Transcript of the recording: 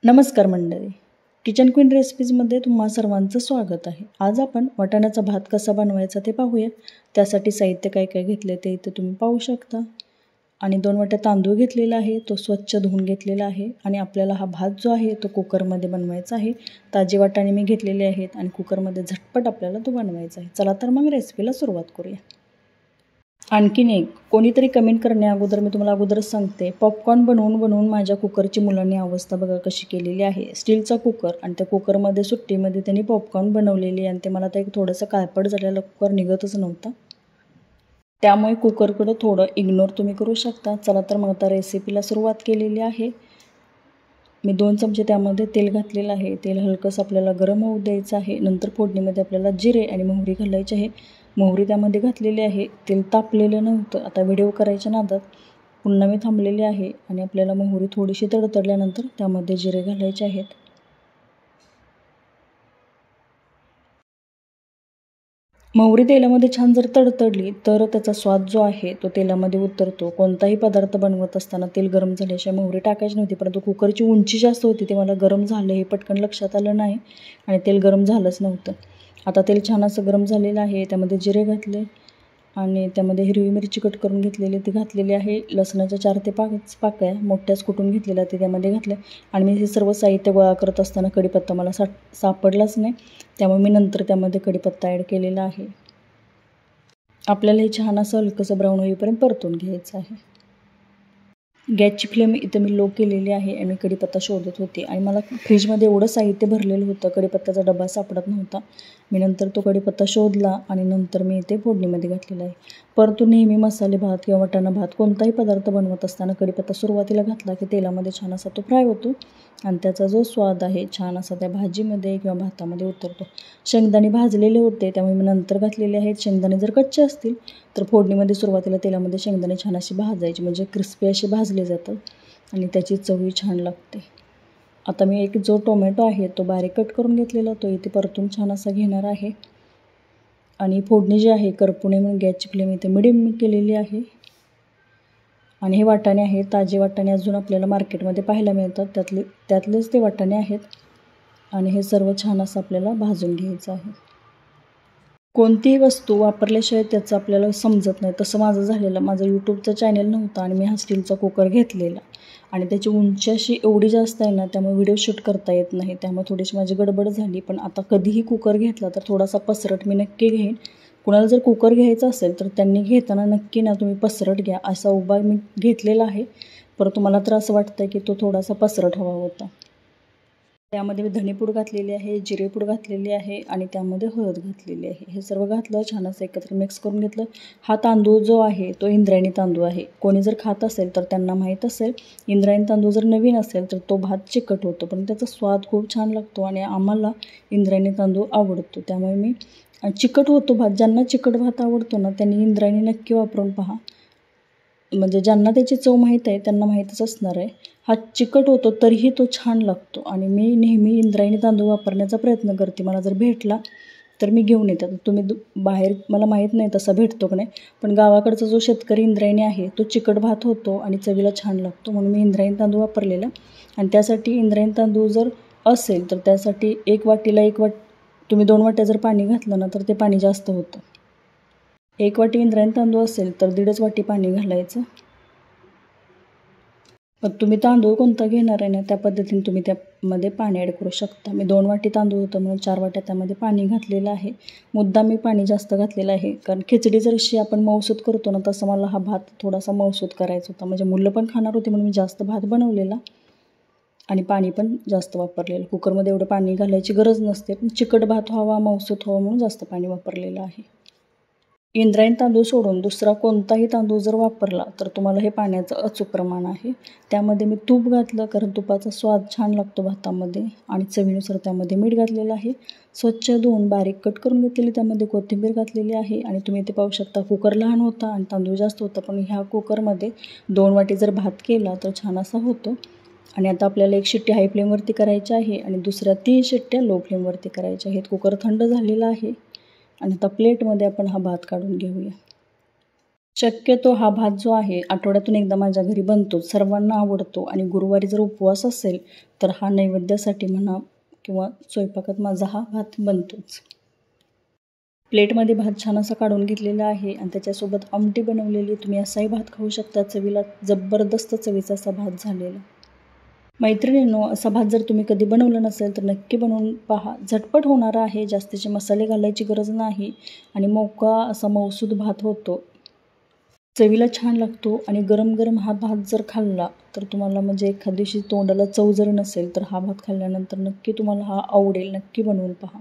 नमस्कार मंडळी, kitchen queen रेसिपीजमध्ये तुम्हा सर्वांचं स्वागत आहे. आज आपण वाटाण्याचा भात कसा बनवायचा ते पाहूया. त्यासाठी साहित्य काय काय घेतले ते इथे तुम्ही पाहू शकता. आणि 2 वाट्या तांदूळ घेतलेला आहे, तो स्वच्छ धुवून घेतलेला आहे. आणि आपल्याला हा भात जो आहे तो कुकरमध्ये बनवायचा आहे. ताजे वाटाणे मी घेतलेले आहेत आणि कुकरमध्ये झटपट आपल्याला तो बनवायचा आहे. चला तर मग रेसिपीला सुरुवात करूया. आणखीन एक कोणीतरी कमेंट करण्या अगोदर मी तुम्हाला अगोदरच सांगते, पॉपकॉर्न बनवून माझ्या कुकरची मुलांनी अवस्था बघा कशी केलेली आहे. स्टीलचा कुकर आणि त्या कुकरमध्ये सुट्टीमध्ये त्यांनी पॉपकॉर्न बनवलेली आणि ते मला तर एक थोडंसं काळपट झालेला कुकर निघतच नव्हता. त्यामुळे कुकरकडं थोडं इग्नोर तुम्ही करू शकता. चला तर मग आता रेसिपीला सुरुवात केलेली आहे. मी 2 चमचे त्यामध्ये तेल घातलेलं आहे. तेल हलकंसं आपल्याला गरम होऊ द्यायचं आहे. नंतर फोडणीमध्ये आपल्याला जिरे आणि मोहरी घालायची आहे. मोहरी त्यामध्ये घातलेली आहे. तेल तापलेलं नव्हतं. आता व्हिडिओ करायच्या नादात पुन्हा मी थांबलेली आहे आणि आपल्याला मोहरी थोडीशी तडतडल्यानंतर त्यामध्ये जिरे घालायचे आहेत. मोहरी तेलामध्ये छान जर तडतडली तर त्याचा स्वाद जो आहे तो तेलामध्ये उतरतो. कोणताही पदार्थ बनवत असताना तेल गरम झाल्याशिवाय मोहरी टाकायची नव्हती, परंतु कुकरची उंची जास्त होती ते मला गरम झालं हे पटकन लक्षात आलं नाही आणि तेल गरम झालंच नव्हतं. आता तेल छान असं गरम झालेलं आहे. त्यामध्ये जिरे घातले आणि त्यामध्ये हिरवी मिरची कट करून घेतलेली ती घातलेली आहे. लसणाच्या 4 ते 5 पाकळ्या मोठ्याच कुटून घेतलेल्या ते त्यामध्ये घातल्या. आणि मी हे सर्व साहित्य गोळा करत असताना कढीपत्ता मला सापडलाच नाही, त्यामुळे मी नंतर त्यामध्ये कढीपत्ता ॲड केलेला आहे. आपल्याला हे छान असं हलकंसं ब्राऊन होईपर्यंत परतून घ्यायचं आहे. गॅसची फ्लेम इथं मी लो केलेली आहे आणि कढीपत्ता शोधत होते आणि मला फ्रीजमध्ये एवढं साहित्य भरलेलं होतं, कढीपत्त्याचा डबा सापडत नव्हता. मी नंतर तो कढीपत्ता शोधला आणि नंतर मी इथे फोडणीमध्ये घातलेला आहे. परंतु नेहमी मसाले भात किंवा वाटाणा भात कोणताही पदार्थ बनवत असताना कढीपत्ता सुरुवातीला घातला की तेलामध्ये छान असा तो फ्राय होतो आणि त्याचा जो स्वाद आहे छान असा त्या भाजीमध्ये किंवा भातामध्ये उतरतो. शेंगदाणे भाजलेले होते त्यामुळे मी नंतर घातलेले आहेत. शेंगदाणे जर कच्चे असतील तर फोडणीमध्ये सुरुवातीला तेलामध्ये शेंगदाणे छान अशी भाजायची, म्हणजे क्रिस्पी असे भाजले जातात आणि त्याची चवही छान लागते. आता मी एक जो टोमॅटो आहे तो बारीक कट करून घेतलेला तो इथे परतून छान असा घेणार आहे. आणि फोडणी जी आहे करपू नये म्हणून गॅसची फ्लेम इथे मिडियम केलेली आहे. आणि हे वाटाणे आहेत, ताजे वाटाणे अजून आपल्याला मार्केटमध्ये पाहायला मिळतात, त्यातलेच ते वाटाणे आहेत. आणि हे सर्व छान असं आपल्याला भाजून घ्यायचं आहे. कोणतीही वस्तू वापरल्याशिवाय त्याचं आपल्याला समजत नाही, तसं माझं झालेलं. माझं यूट्यूबचं चॅनल नव्हतं आणि मी हा स्टीलचा कुकर घेतलेला आणि त्याची उंची अशी एवढी जास्त आहे ना, त्यामुळे व्हिडिओ शूट करता येत नाही, त्यामुळे थोडीशी माझी गडबड झाली. पण आता कधीही कुकर घेतला तर थोडासा पसरट मी नक्की घेईन. कुणाला जर कुकर घ्यायचा असेल तर त्यांनी घेताना नक्की ना तुम्ही पसरट घ्या. असा उभा मी घेतलेला आहे, परंतु मला तर असं वाटतं की तो थोडासा पसरट हवा होता. त्यामध्ये मी धणेपूड घातलेली आहे, जिरेपूड घातलेली आहे आणि त्यामध्ये हळद घातलेली आहे. हे सर्व घातलं, छान असं एकत्र मिक्स करून घेतलं. हा तांदूळ जो आहे तो इंद्रायणी तांदूळ आहे. कोणी जर खात असेल तर त्यांना माहीत असेल. इंद्रायणी तांदूळ जर नवीन असेल तर तो भात चिकट होतो, पण त्याचा स्वाद खूप छान लागतो आणि आम्हाला इंद्रायणी तांदूळ आवडतो, त्यामुळे मी चिकट होतो भात. ज्यांना चिकट भात आवडतो ना त्यांनी इंद्रायणी नक्की वापरून पहा, म्हणजे ज्यांना त्याची चव माहीत आहे त्यांना माहीतच असणार आहे. हा चिकट होतो तरीही तो छान लागतो आणि मी नेहमी इंद्रायणी तांदूळ वापरण्याचा प्रयत्न करते. मला जर भेटला तर मी घेऊन येते. तुम्ही बाहेर मला माहीत नाही तसा भेटतो की नाही, पण गावाकडचा जो शेतकरी इंद्रायणी आहे तो चिकट भात होतो आणि चवीला छान लागतो, म्हणून मी इंद्रायणी तांदूळ वापरलेला. आणि त्यासाठी इंद्रायणी तांदूळ जर असेल तर त्यासाठी 1 वाटीला तुम्ही 2 वाट्या जर पाणी घातलं ना तर ते पाणी जास्त होतं. 1 वाटी इंद्रायणी तांदूळ असेल तर 1.5 वाटी पाणी घालायचं. पण तुम्ही तांदूळ कोणता घेणार आहे ना त्या पद्धतीने तुम्ही त्यामध्ये पाणी ॲड करू शकता. मी 2 वाटी तांदूळ होतं म्हणून 4 वाट्या त्यामध्ये पाणी घातलेलं आहे. मुद्दाम मी पाणी जास्त घातलेलं आहे, कारण खिचडी जशी आपण मऊसूत करतो ना तसं मला हा भात थोडासा मऊसूत करायचा होता. म्हणजे मुलं पण खाणार होती म्हणून मी जास्त भात बनवलेला आणि पाणी पण जास्त वापरलेलं. कुकरमध्ये एवढं पाणी घालायची गरज नसते, पण चिकट भात व्हावा, मऊसूत व्हावा म्हणून जास्त पाणी वापरलेलं आहे. इंद्रायणी तांदूळ सोडून दुसरा कोणताही तांदूळ जर वापरला तर तुम्हाला हे पाण्याचं अचूक प्रमाण आहे. त्यामध्ये मी तूप घातलं, कारण तुपाचा स्वाद छान लागतो भातामध्ये. आणि चवीनुसार त्यामध्ये मीठ घातलेलं आहे. स्वच्छ धुवून बारीक कट करून घेतलेली त्यामध्ये कोथिंबीर घातलेली आहे. आणि तुम्ही इथे पाहू शकता कुकर लहान होता आणि तांदूळ जास्त होता, पण ह्या कुकरमध्ये 2 वाटी जर भात केला तर छान असा होतो. आणि आता आपल्याला 1 शिट्टी हाय फ्लेमवरती करायची आहे आणि दुसऱ्या 3 शिट्ट्या लो फ्लेमवरती करायच्या आहेत. कुकर थंड झालेला आहे आणि आता प्लेटमध्ये आपण हा भात काढून घेऊया. शक्यतो हा भात जो आहे आठवड्यातून एकदा माझ्या घरी बनतोच, सर्वांना आवडतो आणि गुरुवारी जर उपवास असेल तर हा नैवेद्यासाठी म्हणा किंवा स्वयंपाकात माझा हा भात बनतोच. प्लेटमध्ये भात छान असा काढून घेतलेला आहे आणि त्याच्यासोबत आमटी बनवलेली. तुम्ही असाही भात खाऊ शकता. चवीला जबरदस्त चवीचा असा भात झालेला. मैत्रिणींनो, असा भात जर तुम्ही कधी बनवला नसेल तर नक्की बनवून पहा. झटपट होणारा आहे, जास्तीचे मसाले घालायची गरज नाही आणि मोकळा असा मऊसूद भात होतो. चवीला छान लागतो आणि गरम गरम हा भात जर खाल्ला तर तुम्हाला म्हणजे एखाद दिवशी तोंडाला चव जरी नसेल तर हा भात खाल्ल्यानंतर नक्की तुम्हाला हा आवडेल. नक्की बनवून पहा.